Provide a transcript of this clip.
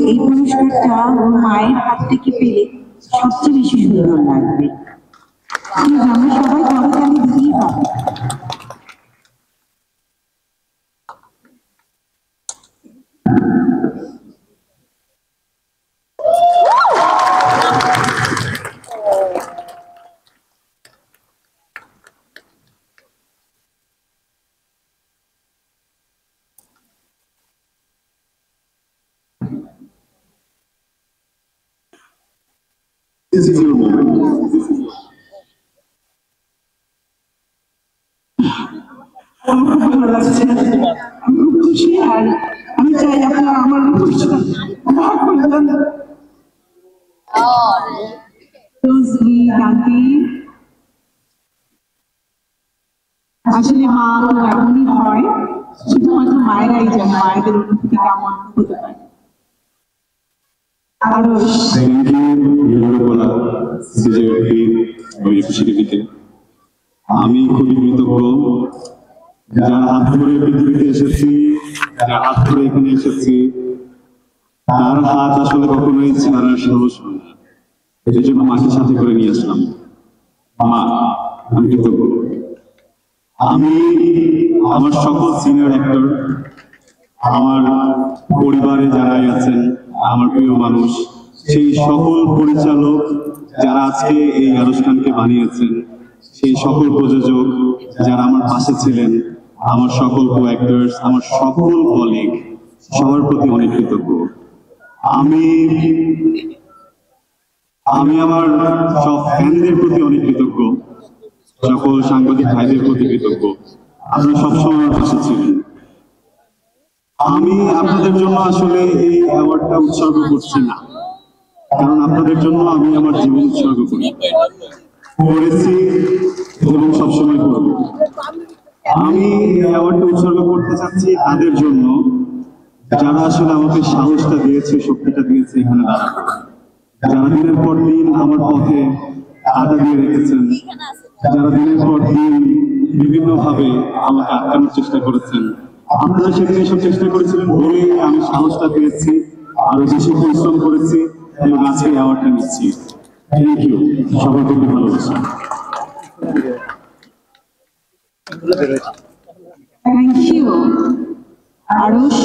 এই পুরস্কারটা ওর মায়ের হাত থেকে পেলে সবচেয়ে বেশি সুন্দর লাগবে। আমরা সবাই করতালি দিতেই হবে। This is your moment. আমি খুব খুশি আর আমি চাই আপনারা আমার অনুষ্ঠান ভাগ করে দেন। আসলে মা তো এমনই হয়, শুধুমাত্র মায়েরাই জানে মায়েদের অনুভূতি কেমন হতে পারে। আরো আমি খুবই কৃতজ্ঞ যারা হাত ধরে পৃথিবীতে এসেছি, যারা হাত ধরে এখানে এসেছি, তার হাত আসলে কখনোই ছাড়ার সাহস হয় না। এই জন্য মাকে সাথে করে নিয়ে আসলাম। মা, আমি কৃতজ্ঞ। আমি আমার সকল সিনিয়র অ্যাক্টর, আমার পরিবারে যারাই আছেন, আমার প্রিয় মানুষ, সেই সকল পরিচালক যারা আজকে এই অনুষ্ঠানকে বানিয়েছেন, সেই সকল প্রযোজক যারা আমার পাশে ছিলেন, আমার সকল কো অ্যাক্টরস, আমার সকল কলিগ, সবার প্রতি অনেক কৃতজ্ঞ। আমি আমার সব ফ্যানদের প্রতি অনেক কৃতজ্ঞ, সকল সাংবাদিক ভাইদের প্রতি কৃতজ্ঞ। আপনারা সবসময় আমার পাশে ছিলেন। আমি আপনাদের জন্য আসলে এই অ্যাওয়ার্ডটা উৎসর্গ করছি না, কারণ আপনাদের জন্য আমি আমার জীবন উৎসর্গ করেছি এবং সবসময় করব। আমি এই অ্যাওয়ার্ডটা উৎসর্গ করতে চাচ্ছি তাদের জন্য যারা আসলে আমাকে সাহসটা দিয়েছে, শক্তিটা দিয়েছে এখানে দাঁড়াতে, যারা দিনের পর দিন আমার পথে আটা দিয়ে রেখেছেন, যারা দিনের পর দিন বিভিন্ন ভাবে আমাকে আটকানোর চেষ্টা করেছেন। আপনারা সেখানে এসব চেষ্টা করেছিলেন বলেই আমি সাহসটা পেয়েছি, আরো বেশি পরিশ্রম করেছি এবং আজকে অ্যাওয়ার্ডটা নিচ্ছি। থ্যাংক ইউ, সবার প্রতি ভালোবাসা। Thank you Aarush.